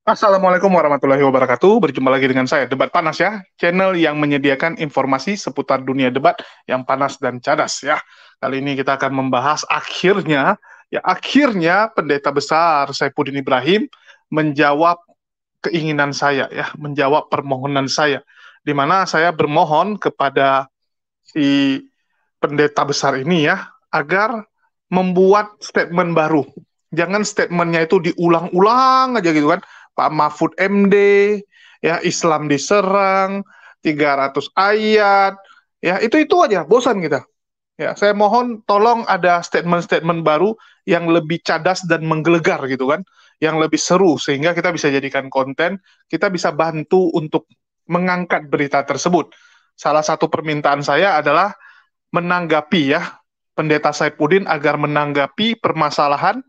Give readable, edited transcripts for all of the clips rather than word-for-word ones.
Assalamualaikum warahmatullahi wabarakatuh. Berjumpa lagi dengan saya, Debat Panas ya, channel yang menyediakan informasi seputar dunia debat yang panas dan cadas ya. Kali ini kita akan membahas akhirnya pendeta besar Saifuddin Ibrahim menjawab keinginan saya ya, menjawab permohonan saya, di mana saya bermohon kepada si pendeta besar ini ya, agar membuat statement baru. Jangan statementnya itu diulang-ulang aja gitu kan. Pak Mahfud MD, ya Islam diserang, 300 ayat, ya itu aja, bosan kita. Ya, saya mohon tolong ada statement-statement baru yang lebih cadas dan menggelegar gitu kan, yang lebih seru sehingga kita bisa jadikan konten, kita bisa bantu untuk mengangkat berita tersebut. Salah satu permintaan saya adalah menanggapi ya Pendeta Saifuddin agar menanggapi permasalahan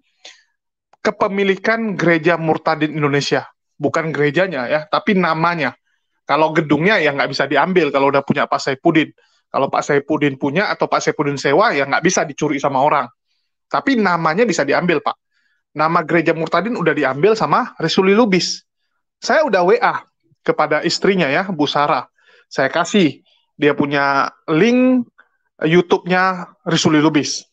kepemilikan gereja Murtadin Indonesia. Bukan gerejanya ya, tapi namanya. Kalau gedungnya ya nggak bisa diambil kalau udah punya Pak Saifuddin. Kalau Pak Saifuddin punya atau Pak Saifuddin sewa ya nggak bisa dicuri sama orang. Tapi namanya bisa diambil, Pak. Nama gereja Murtadin udah diambil sama Resuli Lubis. Saya udah WA kepada istrinya ya, Bu Sarah. Saya kasih dia punya link YouTube-nya Risuli Lubis.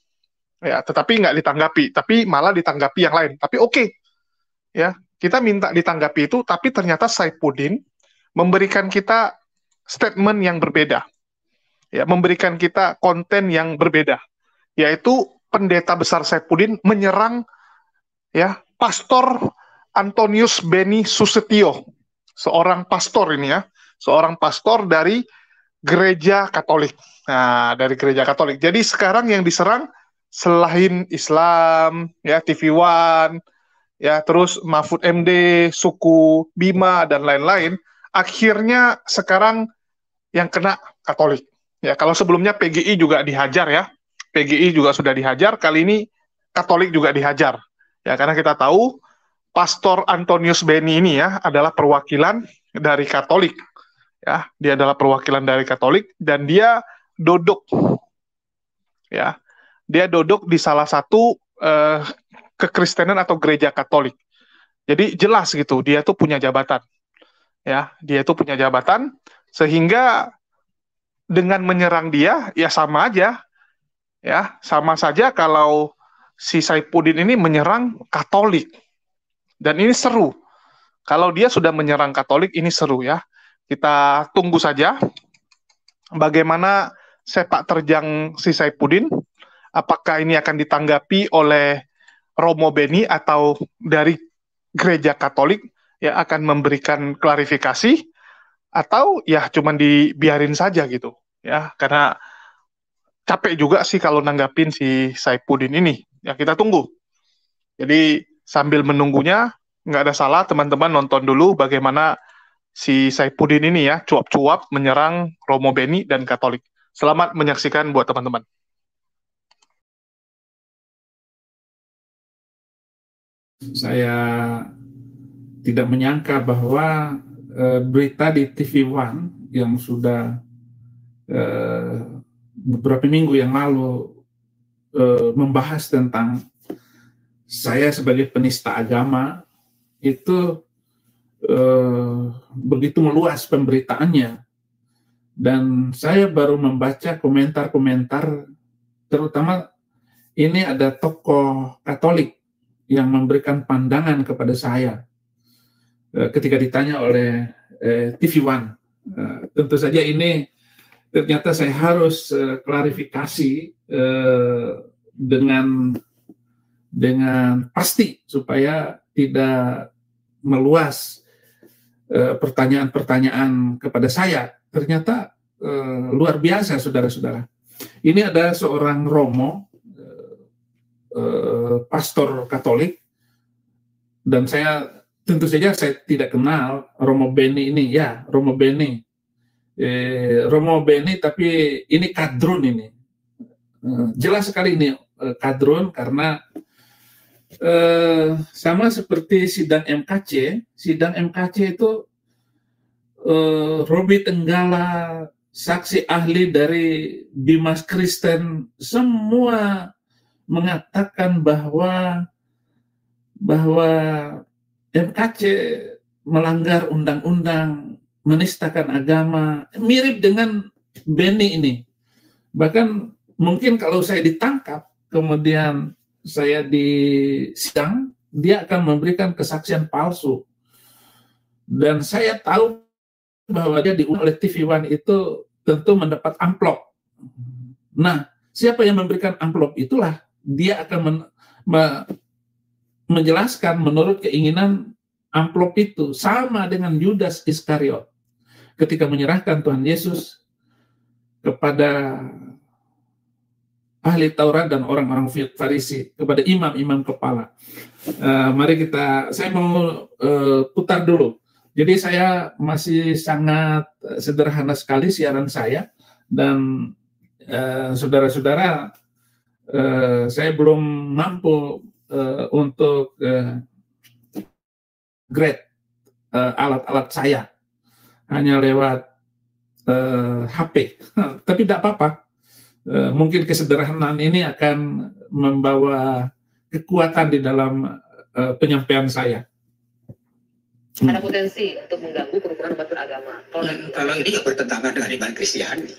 Ya, tetapi nggak ditanggapi, tapi malah ditanggapi yang lain. Tapi oke, ya kita minta ditanggapi itu, tapi ternyata Saifuddin memberikan kita statement yang berbeda, ya memberikan kita konten yang berbeda, yaitu pendeta besar Saifuddin menyerang ya Pastor Antonius Beni Susetio, seorang pastor ini ya, seorang pastor dari gereja Katolik. Nah, dari gereja Katolik. Jadi sekarang yang diserang selain Islam, ya TV One, ya terus Mahfud MD, suku Bima dan lain-lain, akhirnya sekarang yang kena Katolik. Ya, kalau sebelumnya PGI juga dihajar ya. PGI juga sudah dihajar, kali ini Katolik juga dihajar. Ya, karena kita tahu Pastor Antonius Beni ini ya adalah perwakilan dari Katolik. Ya, dia adalah perwakilan dari Katolik dan dia duduk ya. Dia duduk di salah satu kekristenan atau gereja Katolik. Jadi jelas gitu, dia tuh punya jabatan. Ya, dia itu punya jabatan sehingga dengan menyerang dia ya sama aja ya, sama saja kalau si Saifuddin ini menyerang Katolik. Dan ini seru. Kalau dia sudah menyerang Katolik ini seru ya. Kita tunggu saja bagaimana sepak terjang si Saifuddin, apakah ini akan ditanggapi oleh Romo Beni atau dari gereja Katolik ya akan memberikan klarifikasi atau ya cuman dibiarin saja gitu ya, karena capek juga sih kalau nanggapin si Saifuddin ini ya, kita tunggu. Jadi sambil menunggunya nggak ada salah teman-teman nonton dulu bagaimana si Saifuddin ini ya cuap-cuap menyerang Romo Beni dan Katolik. Selamat menyaksikan buat teman-teman. Saya tidak menyangka bahwa berita di TV One yang sudah beberapa minggu yang lalu membahas tentang saya sebagai penista agama itu begitu meluas pemberitaannya, dan saya baru membaca komentar-komentar, terutama ini ada tokoh Katolik yang memberikan pandangan kepada saya ketika ditanya oleh TV One. Tentu saja ini ternyata saya harus klarifikasi dengan pasti supaya tidak meluas pertanyaan-pertanyaan kepada saya. Ternyata luar biasa, saudara-saudara. Ini ada seorang romo, pastor Katolik, dan tentu saja saya tidak kenal Romo Beni ini. Ya, Romo Beni, tapi ini kadrun ini. Jelas sekali ini kadrun, karena sama seperti sidang MKC itu Robi Tenggala, saksi ahli dari Bimas Kristen, semua mengatakan bahwa MKC melanggar undang-undang, menistakan agama, mirip dengan Benny ini. Bahkan mungkin kalau saya ditangkap, kemudian saya disidang, dia akan memberikan kesaksian palsu. Dan saya tahu bahwa dia diundang oleh TV One itu tentu mendapat amplop. Nah, siapa yang memberikan amplop itulah dia akan menjelaskan menurut keinginan amplop itu, sama dengan Yudas Iskariot ketika menyerahkan Tuhan Yesus kepada ahli Taurat dan orang-orang Farisi, kepada imam-imam kepala. Saya mau putar dulu. Jadi saya masih sangat sederhana sekali siaran saya, dan saudara-saudara, saya belum mampu untuk grade alat-alat saya, hanya lewat HP. Tapi tidak apa-apa. Mungkin kesederhanaan ini akan membawa kekuatan di dalam penyampaian saya. Ada potensi untuk mengganggu kerukunan umat beragama. Kalau ini juga bertentangan dengan iman Kristiani.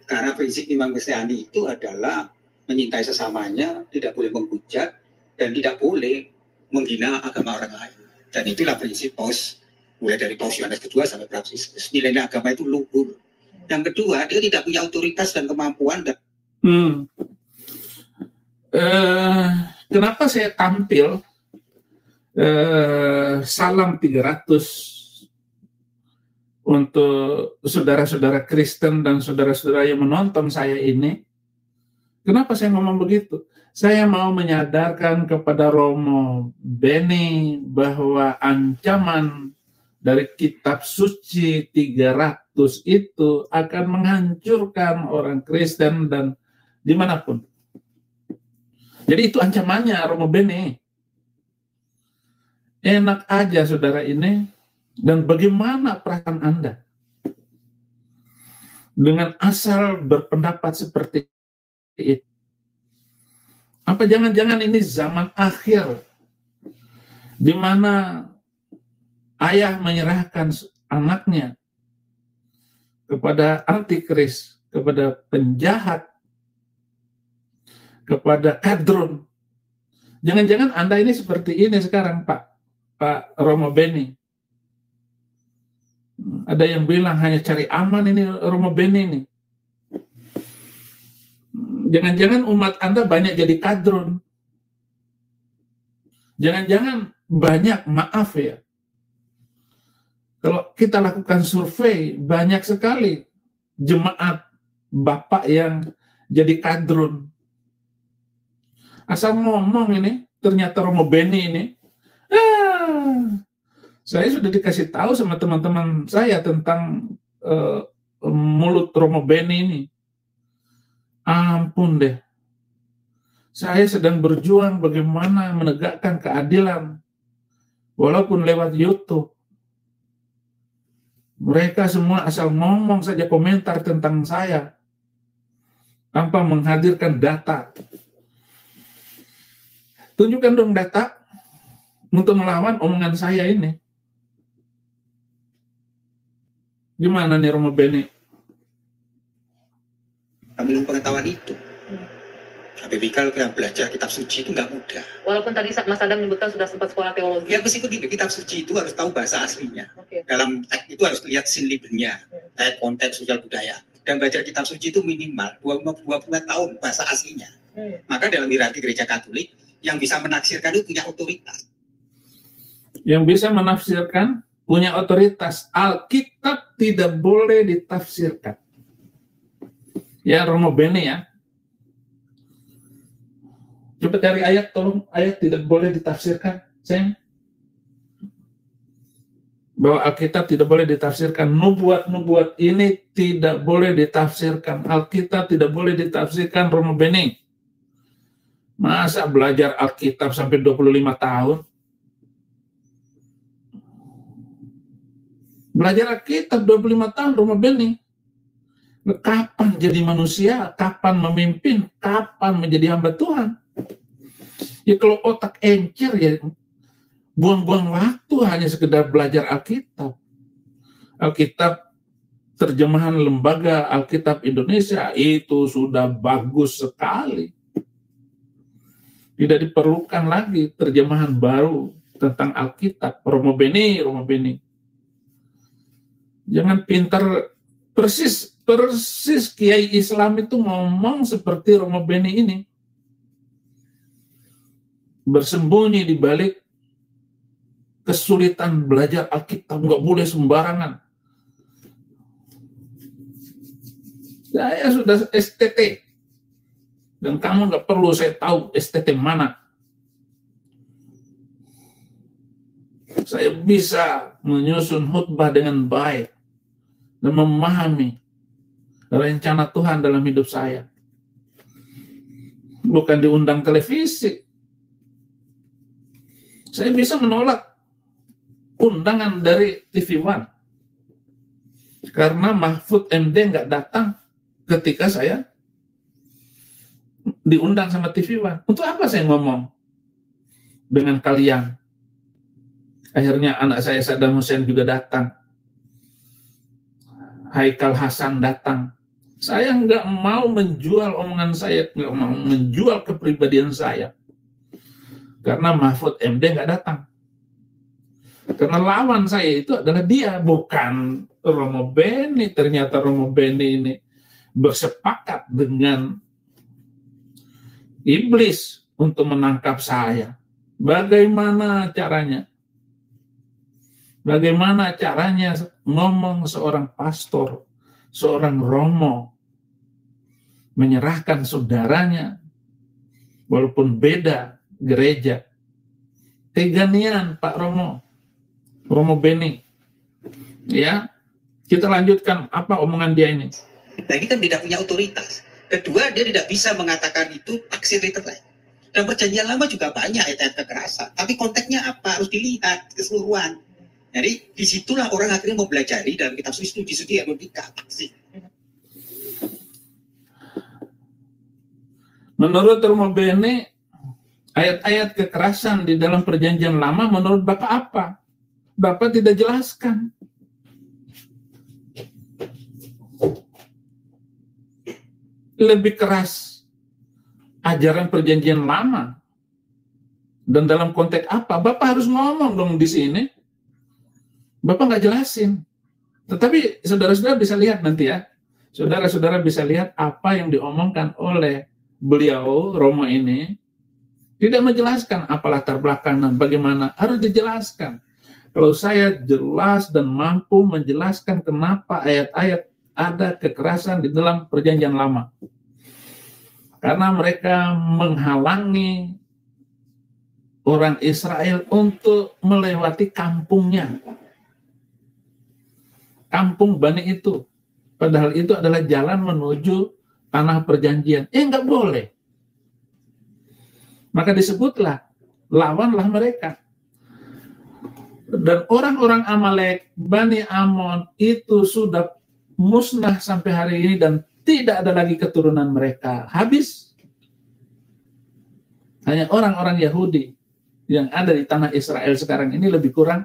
Karena prinsip iman Kristiani itu adalah menyintai sesamanya, tidak boleh menghujat, dan tidak boleh menghina agama orang lain. Dan itulah prinsip Paus, mulai dari Paus Yohanes kedua sampai Franciscus. Nilai agama itu luhur. Yang kedua, dia tidak punya otoritas dan kemampuan. Kenapa saya tampil salam 300 untuk saudara-saudara Kristen dan saudara-saudara yang menonton saya ini? Kenapa saya ngomong begitu? Saya mau menyadarkan kepada Romo Benny bahwa ancaman dari kitab suci 300 itu akan menghancurkan orang Kristen dan dimanapun. Jadi itu ancamannya, Romo Benny. Enak aja saudara ini, dan bagaimana perasaan Anda dengan asal berpendapat seperti itu? Apa jangan-jangan ini zaman akhir di mana ayah menyerahkan anaknya kepada antikris, kepada penjahat, kepada kadrun? Jangan-jangan Anda ini seperti ini sekarang, Pak Romo Benny. Ada yang bilang hanya cari aman ini Romo Benny ini. Jangan-jangan umat Anda banyak jadi kadrun. Jangan-jangan banyak, maaf ya, kalau kita lakukan survei, banyak sekali jemaat Bapak yang jadi kadrun. Asal ngomong ini, ternyata Romo Benny ini, saya sudah dikasih tahu sama teman-teman saya tentang mulut Romo Benny ini. Ampun deh. Saya sedang berjuang bagaimana menegakkan keadilan, walaupun lewat YouTube. Mereka semua asal ngomong saja, komentar tentang saya, tanpa menghadirkan data. Tunjukkan dong data untuk melawan omongan saya ini. Gimana nih Romo Benny? Belum pengetahuan itu. Habib kalau kita belajar kitab suci itu nggak mudah. Walaupun tadi Mas Adam menyebutkan sudah sempat sekolah teologi. Ya meskipun di kitab suci itu harus tahu bahasa aslinya. Okay. Dalam teks itu harus lihat sinlibnya, konteks sosial budaya. Dan belajar kitab suci itu minimal 20 tahun bahasa aslinya. Maka dalam hierarki gereja Katolik, yang bisa menafsirkan itu punya otoritas. Yang bisa menafsirkan punya otoritas. Alkitab tidak boleh ditafsirkan. Ya Romo Benny ya. Coba cari ayat, tolong. Ayat tidak boleh ditafsirkan. Sayang. Bahwa Alkitab tidak boleh ditafsirkan. Nubuat-nubuat ini tidak boleh ditafsirkan. Alkitab tidak boleh ditafsirkan, Romo Benny. Masa belajar Alkitab sampai 25 tahun? Belajar Alkitab 25 tahun, Romo Benny. Kapan jadi manusia? Kapan memimpin? Kapan menjadi hamba Tuhan? Ya kalau otak encer ya, buang-buang waktu hanya sekedar belajar Alkitab. Alkitab terjemahan Lembaga Alkitab Indonesia itu sudah bagus sekali. Tidak diperlukan lagi terjemahan baru tentang Alkitab. Romo Beni. Jangan pintar persis Kiai Islam itu ngomong seperti Romo Beni ini. Bersembunyi di balik kesulitan belajar Alkitab, nggak boleh sembarangan. Saya sudah STT, dan kamu nggak perlu saya tahu STT mana. Saya bisa menyusun khutbah dengan baik dan memahami rencana Tuhan dalam hidup saya. Bukan diundang televisi. Saya bisa menolak undangan dari TV One karena Mahfud MD nggak datang ketika saya diundang sama TV One. Untuk apa saya ngomong dengan kalian? Akhirnya anak saya Saddam Hussein juga datang. Haikal Hasan datang. Saya nggak mau menjual omongan saya, nggak mau menjual kepribadian saya. Karena Mahfud MD nggak datang. Karena lawan saya itu adalah dia, bukan Romo Beni. Ternyata Romo Beni ini bersepakat dengan iblis untuk menangkap saya. Bagaimana caranya? Bagaimana caranya ngomong seorang pastor, seorang romo, menyerahkan saudaranya, walaupun beda gereja. Teganian Pak Romo Beni. Ya, kita lanjutkan apa omongan dia ini. Nah, ini kan tidak punya otoritas. Kedua, dia tidak bisa mengatakan itu taksir literal. Dan perjanjian lama juga banyak ayat-ayat kekerasan. Tapi konteksnya apa? Harus dilihat keseluruhan. Jadi disitulah orang akhirnya mempelajari dalam kitab studi hermeneutika. Menurut Romo Beni, ayat-ayat kekerasan di dalam perjanjian lama menurut Bapak apa? Bapak tidak jelaskan. Lebih keras ajaran perjanjian lama. Dan dalam konteks apa? Bapak harus ngomong dong di sini. Bapak nggak jelasin. Tetapi saudara-saudara bisa lihat nanti ya. Saudara-saudara bisa lihat apa yang diomongkan oleh beliau, Romo ini. Tidak menjelaskan apa latar belakang dan bagaimana. Harus dijelaskan. Kalau saya jelas dan mampu menjelaskan kenapa ayat-ayat ada kekerasan di dalam perjanjian lama. Karena mereka menghalangi orang Israel untuk melewati kampungnya. Kampung Bani itu. Padahal itu adalah jalan menuju tanah perjanjian. Nggak boleh. Maka disebutlah, lawanlah mereka. Dan orang-orang Amalek, Bani Amon itu sudah musnah sampai hari ini dan tidak ada lagi keturunan mereka. Habis. Hanya orang-orang Yahudi yang ada di tanah Israel sekarang ini lebih kurang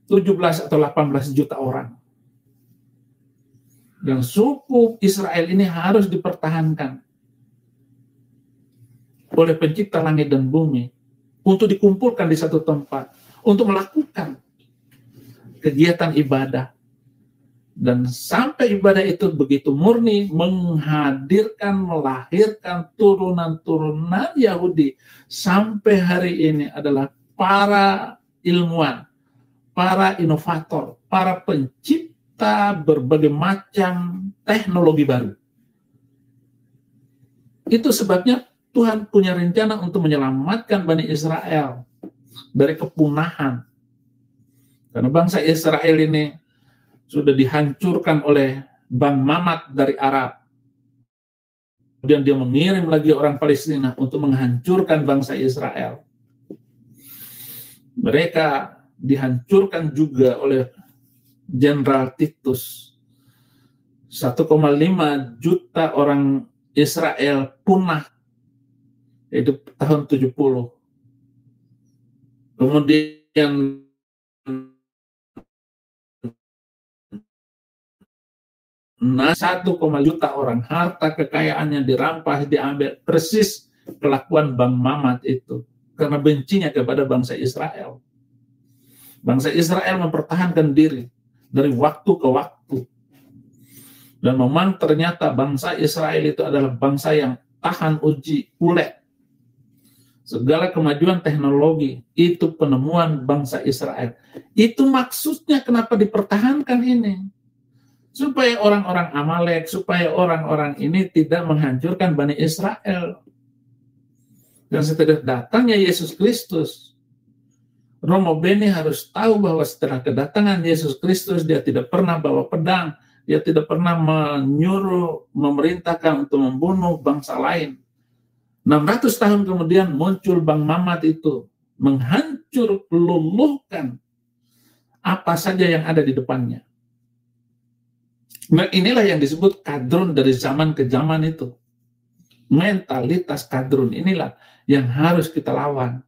17 atau 18 juta orang. Dan suku Israel ini harus dipertahankan oleh pencipta langit dan bumi untuk dikumpulkan di satu tempat, untuk melakukan kegiatan ibadah. Dan sampai ibadah itu begitu murni, menghadirkan, melahirkan turunan-turunan Yahudi. Sampai hari ini adalah para ilmuwan, para inovator, para pencipta berbagai macam teknologi baru. Itu sebabnya Tuhan punya rencana untuk menyelamatkan Bani Israel dari kepunahan. Karena bangsa Israel ini sudah dihancurkan oleh Bang Mamat dari Arab. Kemudian dia mengirim lagi orang Palestina untuk menghancurkan bangsa Israel. Mereka dihancurkan juga oleh Jenderal Titus. 1,5 juta orang Israel punah hidup tahun 70. Kemudian nah 1, juta orang, harta kekayaannya dirampas, diambil, persis kelakuan Bang Mamat itu, karena bencinya kepada bangsa Israel. Bangsa Israel mempertahankan diri dari waktu ke waktu. Dan memang ternyata bangsa Israel itu adalah bangsa yang tahan uji, kulet. Segala kemajuan teknologi, itu penemuan bangsa Israel. Itu maksudnya kenapa dipertahankan ini. Supaya orang-orang Amalek, supaya orang-orang ini tidak menghancurkan Bani Israel. Dan setelah datangnya Yesus Kristus, Romo Beni harus tahu bahwa setelah kedatangan Yesus Kristus, dia tidak pernah bawa pedang, dia tidak pernah menyuruh, memerintahkan untuk membunuh bangsa lain. 600 tahun kemudian muncul Bang Mamat itu, menghancur, luluhkan apa saja yang ada di depannya. Nah, inilah yang disebut kadrun dari zaman ke zaman itu. Mentalitas kadrun inilah yang harus kita lawan.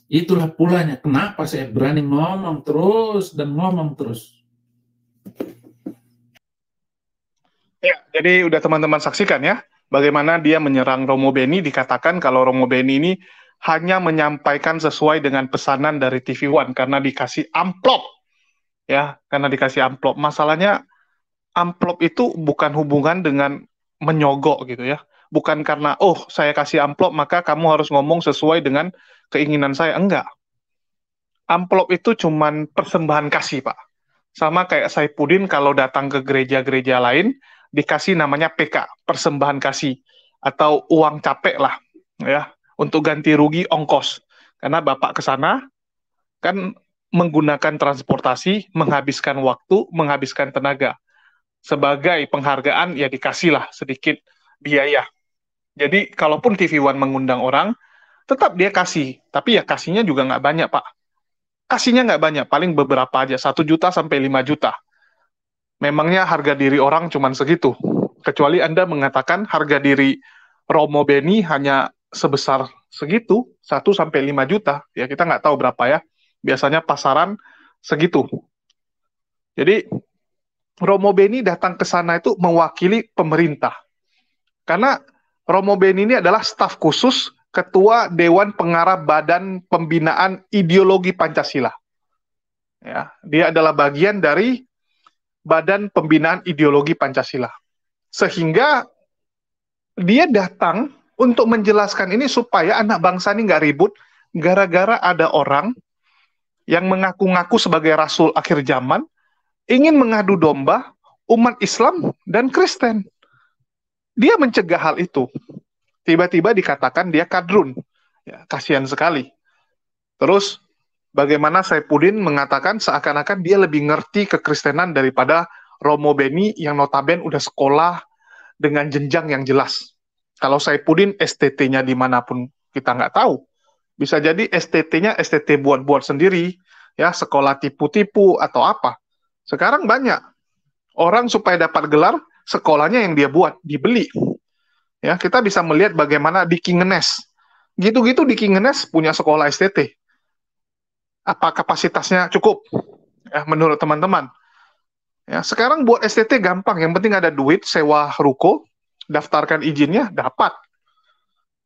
Itulah pulanya kenapa saya berani ngomong terus dan ngomong terus. Ya, jadi udah teman-teman saksikan ya, bagaimana dia menyerang Romo Beni. Dikatakan kalau Romo Beni ini hanya menyampaikan sesuai dengan pesanan dari TV One karena dikasih amplop. Ya, karena dikasih amplop. Masalahnya amplop itu bukan hubungan dengan menyogok gitu ya. Bukan karena, oh saya kasih amplop maka kamu harus ngomong sesuai dengan keinginan saya. Enggak. Amplop itu cuman persembahan kasih, Pak. Sama kayak Saipudin kalau datang ke gereja-gereja lain, dikasih namanya PK, persembahan kasih. Atau uang capek lah, ya, untuk ganti rugi ongkos. Karena Bapak ke sana, kan menggunakan transportasi, menghabiskan waktu, menghabiskan tenaga. Sebagai penghargaan, ya dikasihlah sedikit biaya. Jadi, kalaupun TV One mengundang orang, tetap dia kasih. Tapi ya kasihnya juga nggak banyak, Pak. Kasihnya nggak banyak, paling beberapa aja. 1 juta sampai 5 juta. Memangnya harga diri orang cuma segitu. Kecuali Anda mengatakan harga diri Romo Beni hanya sebesar segitu, 1 sampai 5 juta. Ya kita nggak tahu berapa ya. Biasanya pasaran segitu. Jadi, Romo Beni datang ke sana itu mewakili pemerintah. Karena Romo Beni ini adalah staf khusus Ketua Dewan Pengarah Badan Pembinaan Ideologi Pancasila. Ya, dia adalah bagian dari Badan Pembinaan Ideologi Pancasila. Sehingga dia datang untuk menjelaskan ini supaya anak bangsa ini nggak ribut gara-gara ada orang yang mengaku-ngaku sebagai Rasul akhir zaman ingin mengadu domba umat Islam dan Kristen. Dia mencegah hal itu. Tiba-tiba dikatakan dia kadrun. Ya, kasihan sekali. Terus, bagaimana Saipudin mengatakan seakan-akan dia lebih ngerti kekristenan daripada Romo Beni yang notaben udah sekolah dengan jenjang yang jelas. Kalau Saipudin STT-nya dimanapun kita nggak tahu. Bisa jadi STT-nya STT buat-buat sendiri, ya sekolah tipu-tipu atau apa. Sekarang banyak orang supaya dapat gelar, sekolahnya yang dia buat, dibeli. Ya, kita bisa melihat bagaimana di Kingenes. Gitu-gitu di Kingenes punya sekolah STT. Apa kapasitasnya cukup? Ya, menurut teman-teman. Ya, sekarang buat STT gampang, yang penting ada duit, sewa ruko, daftarkan izinnya, dapat.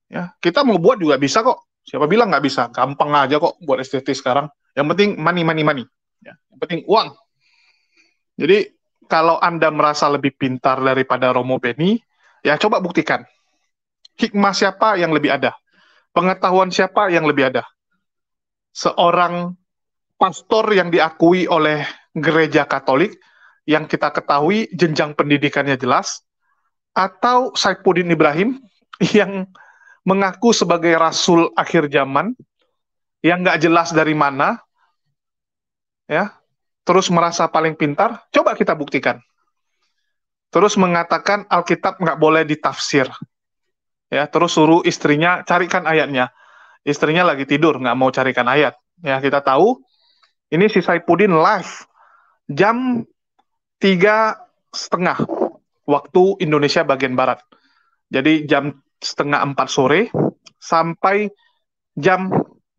Ya, kita mau buat juga bisa kok. Siapa bilang nggak bisa? Gampang aja kok buat STT sekarang. Yang penting money. Ya, yang penting uang. Jadi, kalau Anda merasa lebih pintar daripada Romo Beni, ya coba buktikan. Hikmah siapa yang lebih ada? Pengetahuan siapa yang lebih ada? Seorang pastor yang diakui oleh gereja Katolik, yang kita ketahui jenjang pendidikannya jelas, atau Saipudin Ibrahim, yang mengaku sebagai Rasul akhir zaman, yang nggak jelas dari mana, ya, terus merasa paling pintar, coba kita buktikan. Terus mengatakan Alkitab nggak boleh ditafsir. Ya, terus suruh istrinya carikan ayatnya. Istrinya lagi tidur, nggak mau carikan ayat. Ya, kita tahu, ini si Saipudin live, jam 3:30, waktu Indonesia bagian Barat. Jadi jam 3:30 sore, sampai jam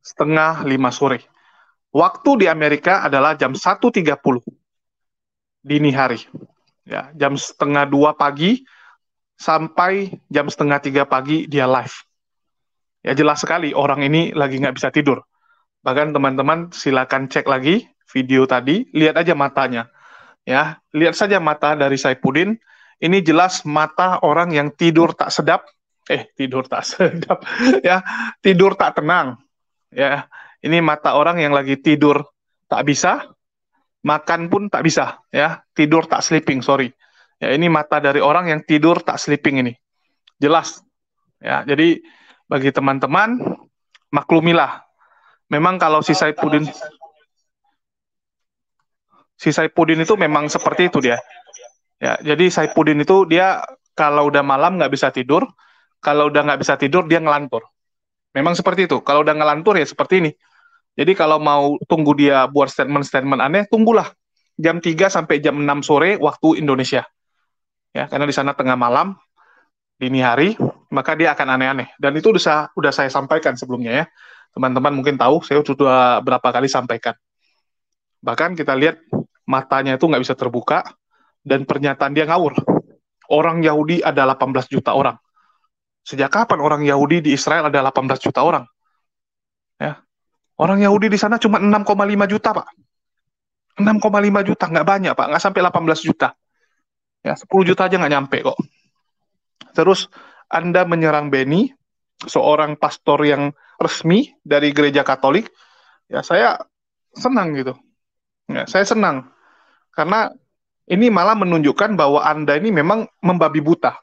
setengah 5 sore. Waktu di Amerika adalah jam 1.30 dini hari. Ya, jam setengah 2 pagi sampai jam setengah 3 pagi dia live. Ya jelas sekali orang ini lagi nggak bisa tidur. Bahkan teman-teman silakan cek lagi video tadi, lihat aja matanya. Ya, lihat saja mata dari Saifuddin. Ini jelas mata orang yang tidur tak sedap. Tidur tak sedap. Ya, tidur tak tenang. Ya, ini mata orang yang lagi tidur tak bisa, makan pun tak bisa. Ya, tidur tak sleeping, sorry. Ya, ini mata dari orang yang tidur tak sleeping ini. Jelas. Ya, jadi bagi teman-teman maklumilah. Memang kalau si Saifuddin itu memang seperti itu dia. Ya, jadi Saifuddin itu dia kalau udah malam nggak bisa tidur, kalau udah nggak bisa tidur dia ngelantur. Memang seperti itu. Kalau udah ngelantur ya seperti ini. Jadi kalau mau tunggu dia buat statement-statement aneh, tunggulah jam 3 sampai jam 6 sore waktu Indonesia. Ya, karena di sana tengah malam, dini hari, maka dia akan aneh-aneh. Dan itu udah saya sampaikan sebelumnya ya. Teman-teman mungkin tahu, saya sudah berapa kali sampaikan. Bahkan kita lihat matanya itu nggak bisa terbuka, dan pernyataan dia ngawur. Orang Yahudi ada 18 juta orang. Sejak kapan orang Yahudi di Israel ada 18 juta orang? Ya. Orang Yahudi di sana cuma 6,5 juta, Pak. 6,5 juta, nggak banyak, Pak. Nggak sampai 18 juta. Ya, 10 juta aja nggak nyampe kok. Terus Anda menyerang Benny, seorang pastor yang resmi dari gereja Katolik, ya saya senang gitu. Ya, saya senang. Karena ini malah menunjukkan bahwa Anda ini memang membabi buta.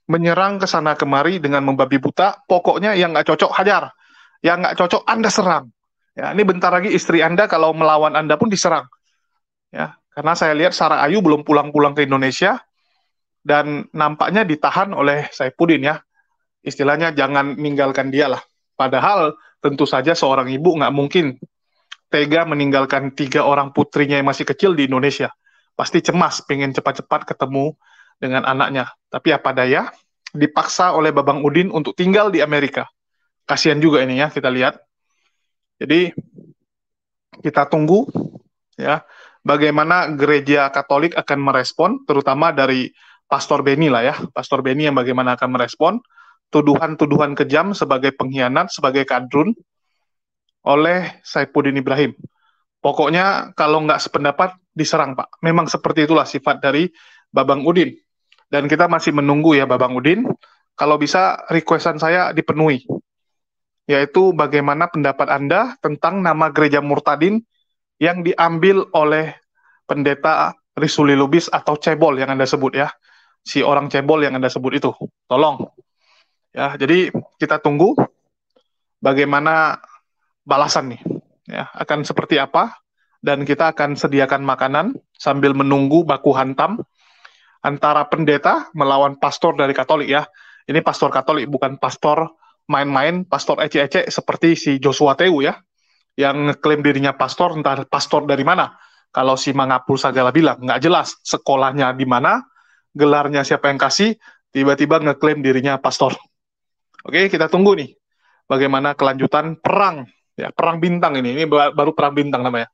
Menyerang ke sana kemari dengan membabi buta, pokoknya yang nggak cocok hajar. Yang nggak cocok Anda serang. Ya, ini bentar lagi istri Anda kalau melawan Anda pun diserang. Ya, karena saya lihat Sarah Ayu belum pulang-pulang ke Indonesia dan nampaknya ditahan oleh Saifuddin ya. Istilahnya jangan meninggalkan dia lah. Padahal tentu saja seorang ibu nggak mungkin tega meninggalkan 3 orang putrinya yang masih kecil di Indonesia. Pasti cemas, pengen cepat-cepat ketemu dengan anaknya. Tapi apa daya, dipaksa oleh Babang Udin untuk tinggal di Amerika. Kasihan juga ini ya, kita lihat. Jadi, kita tunggu ya, bagaimana gereja Katolik akan merespon, terutama dari Pastor Benny lah ya. Pastor Benny yang bagaimana akan merespon tuduhan-tuduhan kejam sebagai pengkhianat, sebagai kadrun oleh Saifuddin Ibrahim. Pokoknya kalau nggak sependapat diserang, Pak. Memang seperti itulah sifat dari Babang Udin. Dan kita masih menunggu ya Babang Udin. Kalau bisa requestan saya dipenuhi. Yaitu bagaimana pendapat Anda tentang nama gereja Murtadin yang diambil oleh pendeta Risuli Lubis atau Cebol yang Anda sebut ya. Si orang Cebol yang Anda sebut itu. Tolong. Ya, jadi kita tunggu bagaimana balasan nih. Ya, akan seperti apa, dan kita akan sediakan makanan sambil menunggu baku hantam antara pendeta melawan pastor dari Katolik ya. Ini pastor Katolik, bukan pastor main-main, pastor ece-ece seperti si Joshua Tewu ya, yang ngeklaim dirinya pastor, entah pastor dari mana. Kalau si Mangapul Sagala bilang, nggak jelas sekolahnya di mana, gelarnya siapa yang kasih, tiba-tiba ngeklaim dirinya pastor. Oke, kita tunggu nih, bagaimana kelanjutan perang. Ya, perang bintang ini baru perang bintang namanya.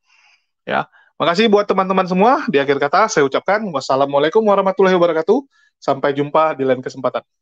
Ya, makasih buat teman-teman semua. Di akhir kata saya ucapkan wassalamualaikum warahmatullahi wabarakatuh. Sampai jumpa di lain kesempatan.